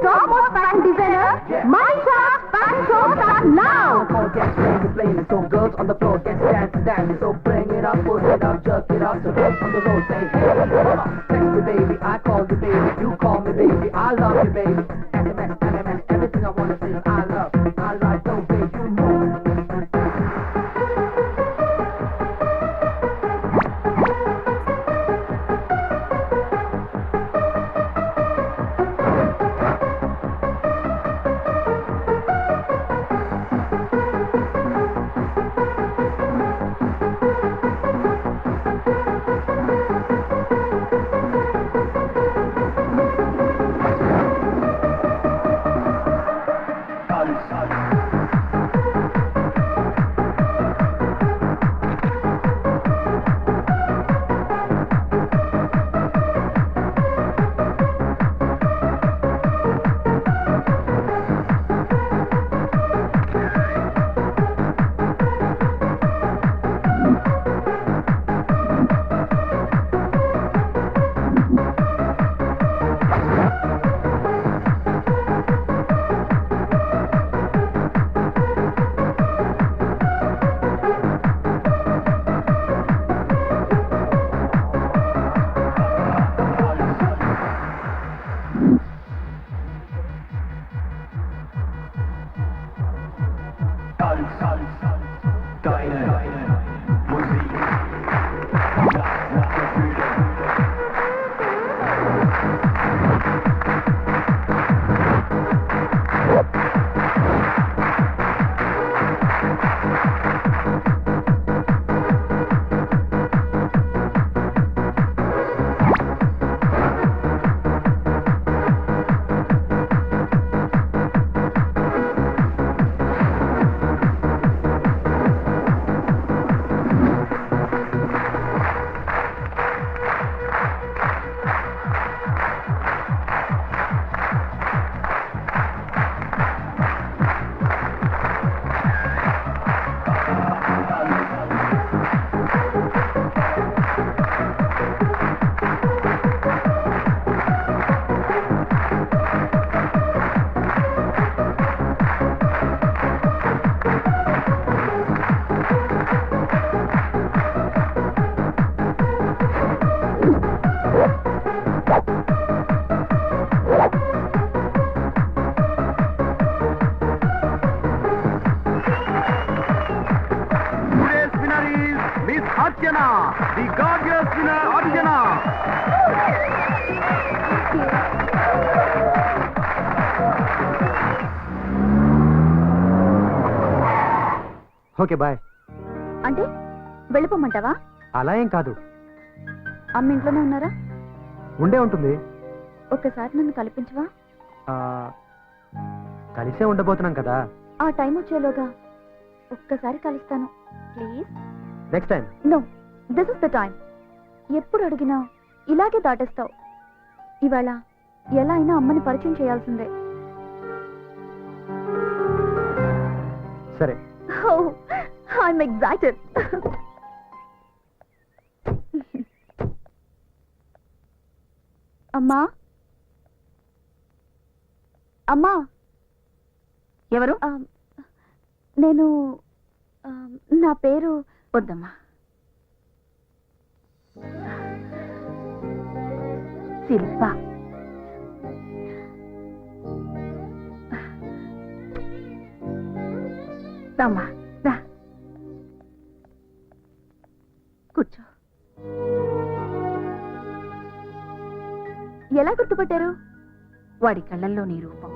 topmost fashion designer, Manisha fashion shows start now. Get playing, so girls on the floor, get dancing, so bring it up, push it up, jerk it up, so girls on the road say, hey, text me baby, I call you baby, you call me baby, I love you baby, SMS, everything I wanna say is I love, I like, so baby, you know. Archana, the gorgeous winner Archana. Okay bye. అంటే వెళ్ళిపోమంటావా? అలా ఏం కాదు. అమ్మ ఇంట్లోనే ఉన్నారా? ఉండే ఉంటుంది. ఒక్కసారి నన్ను కల్పించవా? కలిసే ఉండబోతున్నాం కదా. ఆ టైం వచ్చేలోగా ఒక్కసారి కలుస్తాను please. Next time. No, this is the time. ఎప్పుడు అడిగినా ఇలాగే దాటేస్తావు. ఇవాళ ఎలా అయినా అమ్మని పరిచయం చేయాల్సిందే. సరే. Oh, I'm excited. అమ్మా, అమ్మా. ఎవరు? నేను నా పేరు వద్దమ్మా. శిల్ప. రమ్మా, రా కూర్చో. ఎలా గుర్తుపట్టారు? వాడి కళ్ళల్లో నీ రూపం,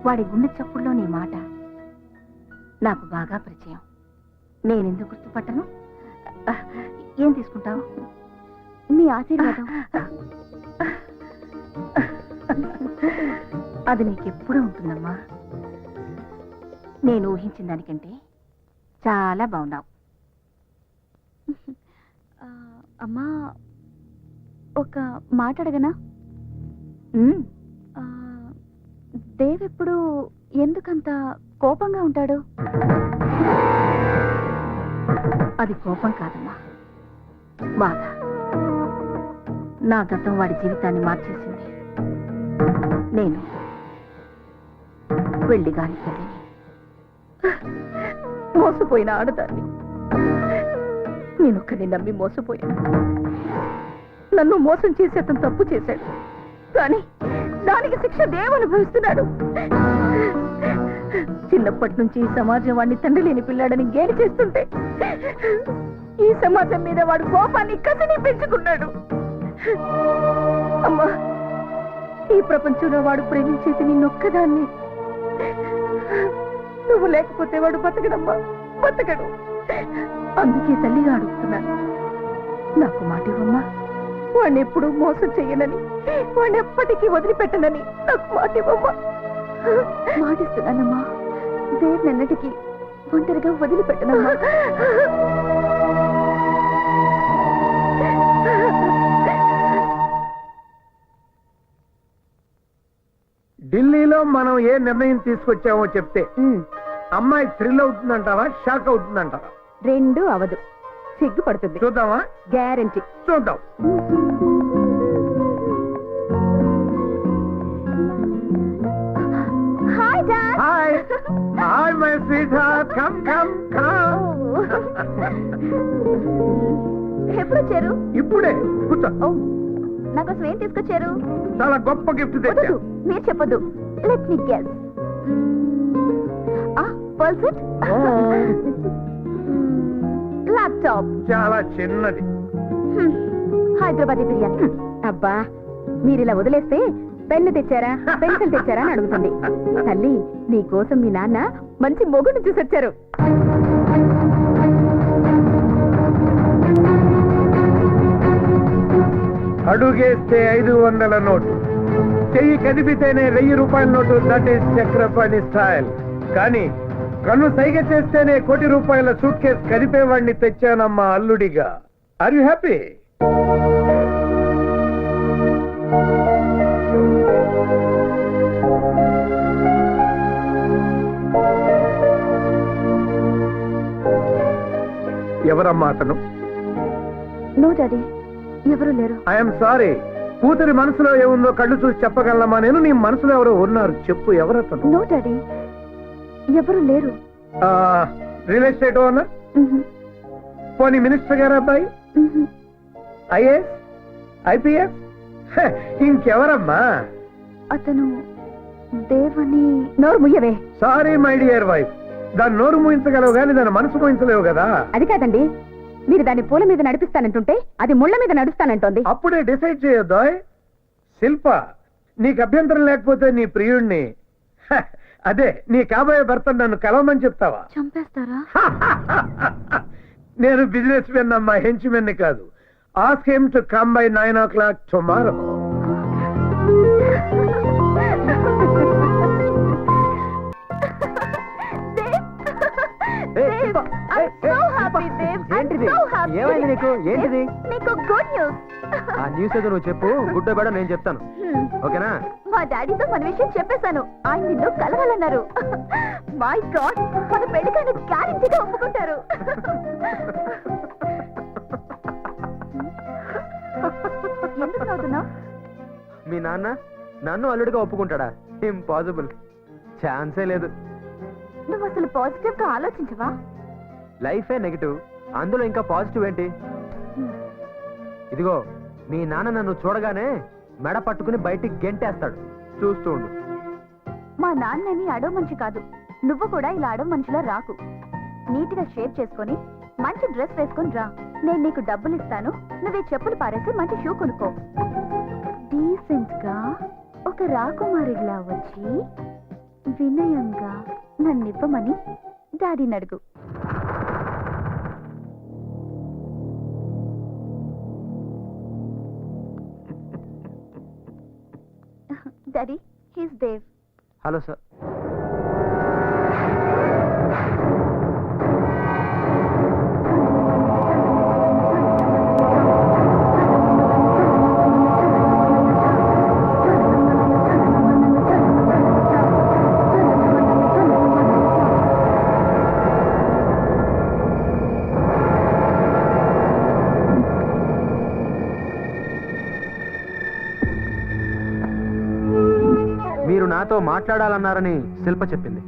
వాడి గుండె చప్పుల్లో నీ మాట నాకు బాగా పరిచయం. నేనెందుకు గుర్తుపట్టను? ఏం తీసుకుంటావు? మీ ఆశీర్వాదం. అది నీకెప్పుడూ ఉంటుందమ్మా. నేను ఊహించిన దానికంటే చాలా బాగున్నావు. అమ్మా, ఒక మాట అడగనా? దేవ్ ఎప్పుడు ఎందుకంత కోపంగా ఉంటాడు? అది కోపం కాదమ్మా, బాధ. నా గతం వాడి జీవితాన్ని మార్చేసింది. నేను వెళ్ళి గాని తల్లి మోసపోయిన ఆడదాన్ని నేనొక్కడిని నమ్మి మోసపోయాను. నన్ను మోసం చేసి అతను తప్పు చేశాడు, కానీ దానికి శిక్ష దేవు అనుభవిస్తున్నాడు. చిన్నప్పటి నుంచి ఈ సమాజం వాడిని తండ్రి లేని పిల్లాడని గేలి చేస్తుంటే ఈ సమాజం మీద వాడు కోపాన్ని కసిని పెంచుకున్నాడు. అమ్మా, ఈ ప్రపంచంలో వాడు ప్రేమించేది నిన్నొక్కదాన్ని. నువ్వు లేకపోతే వాడు బతకడమ్మా, బతకడు. అందుకే తల్లిగా అడుగుతున్నాను, నాకు మాట ఇవ్వమ్మా. వాడిని ఎప్పుడు మోసం చెయ్యనని, వాడిని ఎప్పటికీ వదిలిపెట్టనని నాకు మాట ఇవ్వమ్మా. మాటిస్తున్నానమ్మా, దేన్నెన్నటికీ ఒంటరిగా వదిలిపెట్టనమ్మా. ఢిల్లీలో మనం ఏ నిర్ణయం తీసుకొచ్చామో చెప్తే అమ్మాయి థ్రిల్ అవుతుందంటావా, షాక్ అవుతుందంటావా? రెండు అవదు, సిగ్గుపడుతుంది. చూద్దామా? గ్యారంటీ. చూద్దాం. Hi dad. Hi hi my sweet heart, come come come. ఎప్పుడు వచ్చారు? ఇప్పుడే కూర్చో. ఓ, నాకోసం ఏం తీసుకొచ్చారు? చాలా గొప్ప గిఫ్ట్ తెచ్చా. వద్దు, మీరు చెప్పొద్దు. Let me guess. పల్సెట్, ల్యాప్టాప్, చాలా చిన్నది. హైదరాబాదీ బిర్యానీ. అబ్బా, మీరిలా వదిలేస్తే పెన్ను తెచ్చారా, పెన్సిల్ తెచ్చారా అని అడుగుతుంది. తల్లి, నీ కోసం మీ నాన్న మంచి మొగుడు చూసొచ్చారు. అడుగేస్తే 500 నోటు, చెయ్యి కదిపితేనే 1000 రూపాయల note. That is Chakrapani style. కానీ కన్ను సైగ చేస్తేనే 1 కోటి రూపాయల సూట్ కేసు కదిపేవాడిని తెచ్చానమ్మా అల్లుడిగా. Are you happy? ఎవరమ్మా అతను? నో డాడీ, ఎవరు లేరు. I'm sorry. కూతురి మనసులో ఏముందో కళ్ళు చూసి చెప్పగలమా నేను? నీ మనసులో ఎవరో ఉన్నారు, చెప్పు. ఎవరతను? నో డాడీ, ఎవరు లేరు. Real estate owner? పోనీ మినిస్టర్ గారు అబ్బాయి? IAS, IPS? ఇంకెవరమ్మా? అతను దేవని. నోరు ముయ్యవే. సారీ మై డియర్ వైఫ్, దాని నోరు మూయించగలవు కానీ దాని మనసు మూయించలేవు కదా. అది కాదండి, మీరు దాన్ని పూల మీద నడిపిస్తానంటుంటే అది ముళ్ళ మీద నడుస్తానంటోంది. అప్పుడే డిసైడ్ చేయొద్దా? శిల్ప, నీకు అభ్యంతరం లేకపోతే నీ ప్రియుణ్ణి, అదే నీ కాబోయే భర్త నన్ను కలవమని చెప్తావా? చంపేస్తారా? నేను బిజినెస్ మెన్ అమ్మా, హెంచ్ మెన్ కాదు. Ask him to come by 9 o'clock tomorrow. ఏమైంది నీకు? ఏంటిది? నీకు గుడ్ న్యూస్. ఆ న్యూస్ ఏదో నువ్వు చెప్పు, గుడ్ బేడ నేను చెప్తాను. ఓకేనా? మా డాడీతో మన విషయం చెప్పేశాను. ఆయన నిన్ను కలవాలన్నారు. మై గాడ్, మన పెళ్లికైనా గ్యారెంటీగా ఒప్పుకుంటారు. ఎందుకు నవ్వుతున్నావు? మీ నాన్న నన్ను అల్లుడిగా ఒప్పుకుంటాడా? ఇంపాసిబుల్, ఛాన్సే లేదు. నువ్వు అసలు పాజిటివ్ గా ఆలోచించవా? లైఫే నెగిటివ్, అందులో ఇంకా పాజిటివ్ ఏంటి? ఇదిగో, మీ నాన్న నన్ను చూడగానే మెడ పట్టుకుని బయటికి గెంటేస్తాడు. చూస్తూ ఉండు. మా నాన్నని అడవ మనిషి కాదు. నువ్వు కూడా ఇలా అడవ మనిషిలా రాకు. నీట్ గా షేప్ చేసుకొని మంచి డ్రెస్ వేసుకొని రా. నేను నీకు డబ్బులు ఇస్తాను, నువ్వే చెప్పులు పారేసి మంచి షూ కొనుక్కో. డీసెంట్ గా ఒక రాకుమారిలా వచ్చి వినయంగా నన్నివ్వమని డాడీని అడుగు. Daddy, he's Dev. Hello sir. నాతో మాట్లాడాలన్నారని శిల్ప చెప్పింది.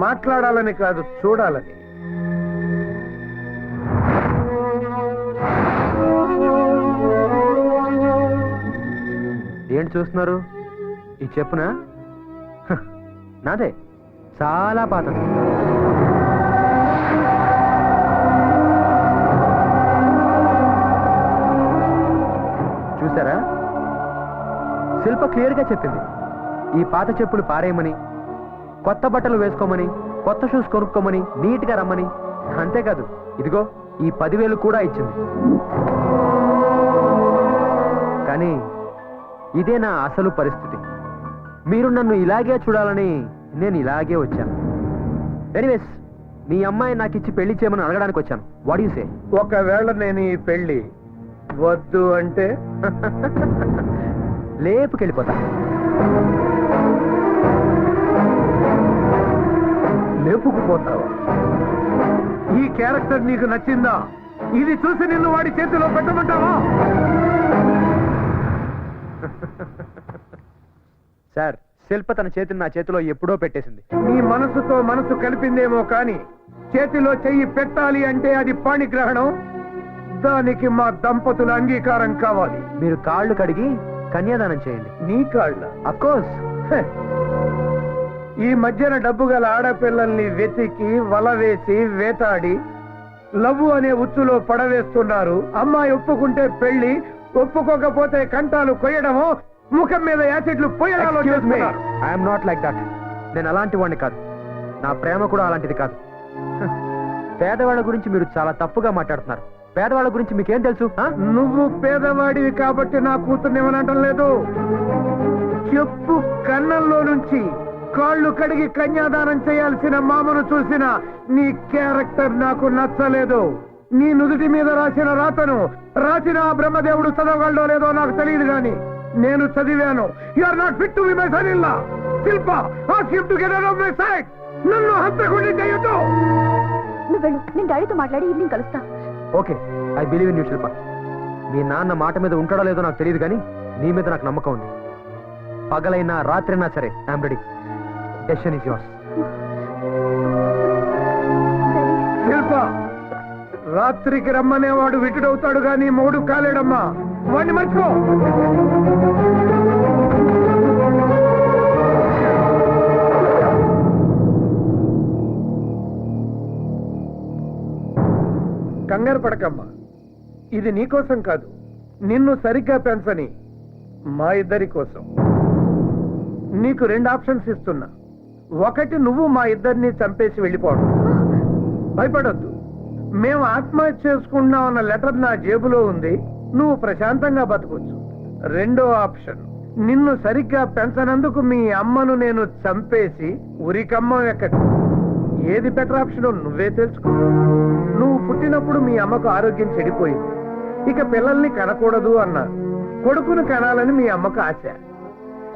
మాట్లాడాలని కాదు, చూడాలని. ఏంటి చూస్తున్నారు? ఈ చెప్పునా? హ, నాదే, చాలా పాతది. చూసారా, శిల్ప క్లియర్ గా చెప్పింది. ఈ పాత చెప్పులు పారేయమని, కొత్త బట్టలు వేసుకోమని, కొత్త షూస్ కొనుక్కోమని, నీట్ గా రమ్మని. అంతేకాదు, ఇదిగో ఈ 10,000 కూడా ఇచ్చింది. కానీ ఇదే నా అసలు పరిస్థితి. మీరు నన్ను ఇలాగే చూడాలని నేను ఇలాగే వచ్చాను. ఎనీవేస్, మీ అమ్మాయి నాకు ఇచ్చి పెళ్లి చేయమని అడగడానికి వచ్చాను. What you say? ఒకవేళ నేను ఈ పెళ్లి వద్దు అంటే లేపుకెళ్ళిపోతా. లేపుకుపోతావా? ఈ క్యారెక్టర్ నీకు నచ్చిందా? ఇది చూసి నిన్ను వాడి చేతిలో పెట్టమంటావా? సార్, శిల్ప తన చేతిని నా చేతిలో ఎప్పుడో పెట్టేసింది. నీ మనసుతో మనసు కలిపిందేమో కానీ చేతిలో చెయ్యి పెట్టాలి అంటే అది పాణిగ్రహణం. దానికి మా దంపతుల అంగీకారం కావాలి. మీరు కాళ్ళు కడిగి కన్యాదానం చేయండి. నీ కాళ్ళ? అఫ్కోర్స్. ఈ మధ్యన డబ్బు గల ఆడపిల్లల్ని వెతికి వల వేసి వేటాడి లవ్వు అనే ఉచ్చులో పడవేస్తున్నారు. అమ్మాయి ఒప్పుకుంటే పెళ్లి, ఒప్పుకోకపోతే కంటాలు కొయ్యడమో, ముఖం మీద యాసిడ్లు పోయడాలో చేస్తున్నారు. I'm not like that. నేను అలాంటి వాడిని కాదు. నా ప్రేమ కూడా అలాంటిది కాదు. పేదవాళ్ళ గురించి మీరు చాలా తప్పుగా మాట్లాడుతున్నారు. పేదవాళ్ళ గురించి మీకేం తెలుసు? నువ్వు పేదవాడివి కాబట్టి నా కూతుర్ని ఏమనటం లేదు. చెప్పు కన్నంలో నుంచి కాళ్ళు కడిగి కన్యాదానం చేయాల్సిన మామను చూసిన నీ క్యారెక్టర్ నాకు నచ్చలేదు. నీ నుదుటి మీద రాసిన రాతను రాసిన ఆ బ్రహ్మదేవుడు చదవగలడో లేదో నాకు తెలియదు గాని నేను చదివాను. You are not fit to be my son in law. Shilpa, ask him to get out of my sight. నన్ను హంతకుడిని చేయొద్దు. నువ్వు వెళ్ళు, నేను డాడీతో మాట్లాడి ఈవినింగ్ కలుస్తా. Okay, I believe in you Shilpa. మీ నాన్న మాట మీద ఉంటాడో లేదో నాకు తెలియదు కానీ నీ మీద నాకు నమ్మకం ఉంది. పగలైనా రాత్రైనా సరే I'm ready. Decision is yours. Shilpa, రాత్రికి రమ్మనేవాడు విటుడవుతాడు గాని మూడు కాలేడమ్మా. వాడిని మర్చిపో. కంగారు పడకమ్మా. ఇది నీకోసం కాదు, నిన్ను సరిగ్గా పెంచని మా ఇద్దరి కోసం. నీకు 2 ఆప్షన్స్ ఇస్తున్నా. ఒకటి, నువ్వు మా ఇద్దరిని చంపేసి వెళ్ళిపోవడం. భయపడొద్దు, మేము ఆత్మహత్య చేసుకుంటున్నాం అన్న లెటర్ నా జేబులో ఉంది. నువ్వు ప్రశాంతంగా బతకొచ్చు. 2వ ఆప్షన్, నిన్ను సరిగ్గా పెంచనందుకు మీ అమ్మను నేను చంపేసి ఉరికమ్మ ఎక్కడి. ఏది బెటర్ ఆప్షనో నువ్వే తెలుసుకో. నువ్వు పుట్టినప్పుడు మీ అమ్మకు ఆరోగ్యం చెడిపోయింది. ఇక పిల్లల్ని కనకూడదు అన్నారు. కొడుకును కనాలని మీ అమ్మకు ఆశ.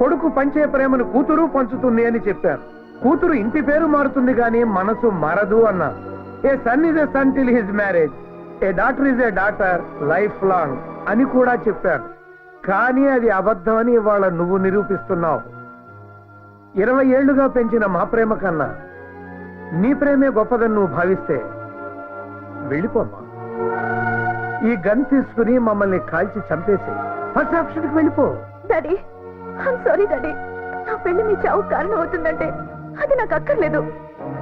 కొడుకు పంచే ప్రేమను కూతురు పంచుతుంది అని చెప్పారు. కూతురు ఇంటి పేరు మారుతుంది గాని మనసు మారదు అన్నారు. A son is a son till his marriage, a daughter is a daughter life long అని కూడా చెప్పారు. కానీ అది అబద్ధం అని ఇవాళ నువ్వు నిరూపిస్తున్నావు. 20 ఏళ్లుగా పెంచిన మా ప్రేమ కన్నా నీ ప్రేమే గొప్పదని నువ్వు భావిస్తే వెళ్ళిపోమ్మా. ఈ గన్ తీసుకుని మమ్మల్ని కాల్చి చంపేసి ఫస్ట్ ఆప్షన్కి వెళ్ళిపో. Daddy, I'm sorry daddy. నా పెళ్లి మీ చావు కారణం అవుతుందంటే అది నాకు అక్కర్లేదు.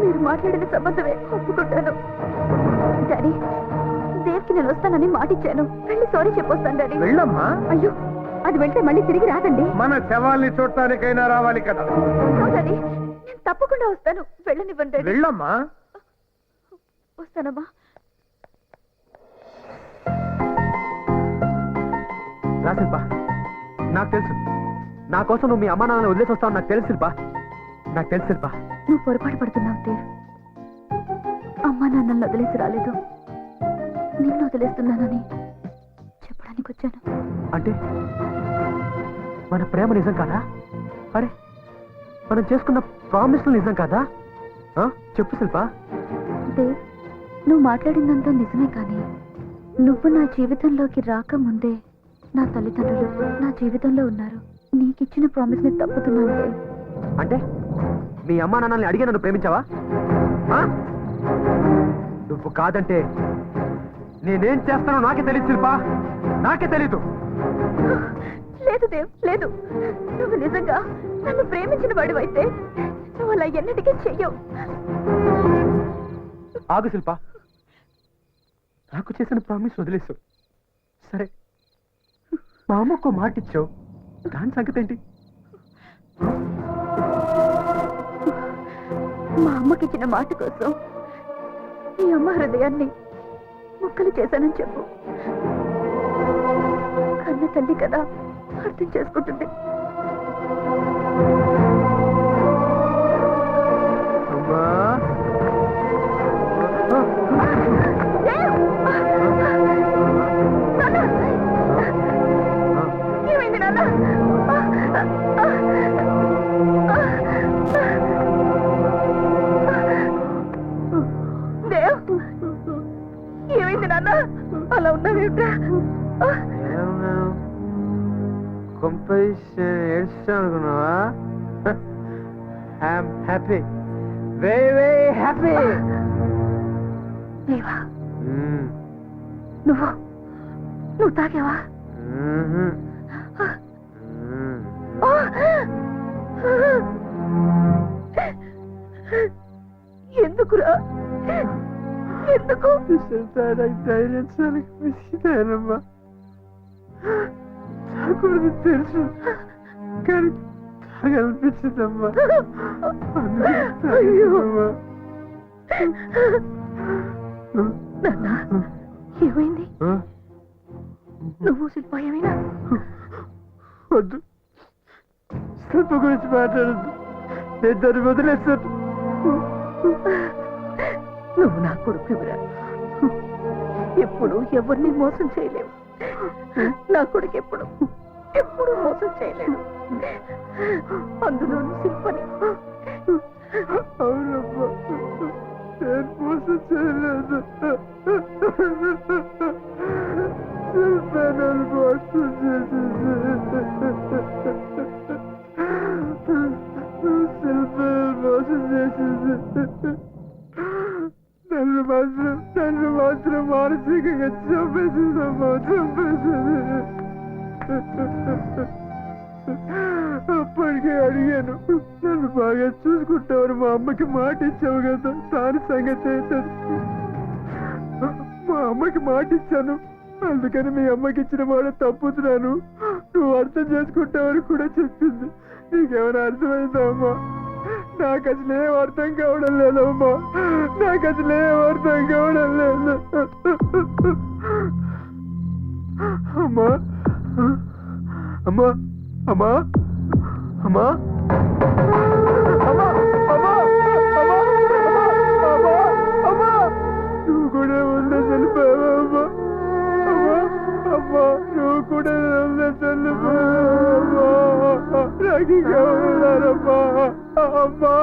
మీరు మాట్లాడిన సంబంధమే ఒప్పుకుంటాను. డాడీ, దేవ్కి నేను వస్తానని మాటిచ్చాను. వెళ్ళి సారీ చెప్పొస్తాను డాడీ. వెళ్ళమ్మా. అయ్యో, అది వెళ్తే మళ్ళీ తిరిగి రాదండి. మన శవాల్ని చూడటానికైనా రావాలి కదా. డాడీ, నేను తప్పకుండా వస్తాను. వెళ్ళనివ్వండి డాడీ. వెళ్ళమ్మా. వస్తానమ్మా. రా శిల్ప, నాకు తెలుసు నా కోసం నువ్వు మీ అమ్మా నాన్నని వదిలేసి వస్తావు. నాకు తెలుసు శిల్ప, నాకు తెలుసు శిల్ప. నువ్వు పొరపాటు పడుతున్నావు దేవ్. అమ్మా నాన్నల్ని వదిలేసి రాలేదు, నిన్ను వదిలేస్తున్నానని చెప్పడానికి వచ్చాను. అంటే మన ప్రేమ నిజం కాదా? అరే, మనం చేసుకున్న ప్రామిస్లు నిజం కాదా? చెప్పు శిల్ప. దేవ్, నువ్వు మాట్లాడిందంతా నిజమే, కానీ నువ్వు నా జీవితంలోకి రాకముందే నా తల్లిదండ్రులు నా జీవితంలో ఉన్నారు. నీకిచ్చిన ప్రామిస్ ని తప్పుతున్నాను దేవ్. అంటే మీ అమ్మా నాన్నల్ని అడిగే నన్ను ప్రేమించావా? ఆ? నువ్వు కాదంటే నేనేం చేస్తానో నాకే తెలియదు శిల్పా, నాకే తెలీదు. లేదు దేవ్, లేదు. నువ్వు నిజంగా నన్ను ప్రేమించిన వాడివైతే నువ్వు అలా ఎన్నటికీ చెయ్యవు. ఆగు శిల్ప, నాకు చేసిన ప్రామిస్ వదిలేసు. సరే, మా అమ్మకు మాట ఇచ్చావు, దాని సంగతి ఏంటి? మా అమ్మకిచ్చిన మాట కోసం నీ అమ్మ హృదయాన్ని ముక్కలు చేశానని చెప్పు. కన్న తల్లి కదా, అర్థం చేసుకుంటుంది. అమ్మా, ఏమైంది నాన్న? దేవ్, ఏమైంది నాన్న? అలా ఉన్నావేమిట్రా? ఏడుస్తాను అనుకున్నావా? I'm happy, very very happy. దేవా, నువ్వు నువ్వు తాగావా? ఎందుకురా? ఎందుకు? ధైర్యంమ్మా, తాగకూడదు తెలుసు, కానీ తాగనిపించిందమ్మా. నాన్న, ఏమైంది? నువ్వు శిల్ప ఏమైనా? వద్దు, శిల్ప గురించి మాట్లాడద్దు, నేను దాన్ని వదిలేస్తాను. నువ్వు నా కొడుకురా, ఎప్పుడు ఎవరిని మోసం చేయలేవు. నా కొడుకు ఎప్పుడు మోసం చేయలేడు, అందులో శిల్పని. అవునమ్మా, నేను మోసం చేయలేదు. శిల్ప నన్ను మోసం చేసింది. శిల్ప మోసం చేసింది. నన్ను మాత్రం మానసికంగా చంపేసిందమ్మా, చంపేసింది. అప్పటికే అడిగాను, నన్ను బాగా చూసుకుంటావని మా అమ్మకి మాట ఇచ్చావు కదా, దాని సంగతి ఏంటది? మా అమ్మకి మాట ఇచ్చాను, అందుకని మీ అమ్మకి ఇచ్చిన మాట తప్పుతున్నాను, నువ్వు అర్థం చేసుకుంటావని కూడా చెప్పింది. నీకేమైనా అర్థమైందా అమ్మా? నాకు అసలు ఏం అర్థం కావడం లేదమ్మా, నాకు అసలు ఏం అర్థం కావడం లేదు. అమ్మా, అమ్మా, అమ్మా, అమ్మా, అమ్మా, అమ్మా, అమ్మా, అమ్మా, అమ్మా, నువ్వు కూడా ఉండే చనిపోయావా అమ్మా? అమ్మా, అమ్మా, నువ్వు కూడా ఉండే చనిపోయావా? నాకు ఇంకా ఉన్నారమ్మా, అమ్మా.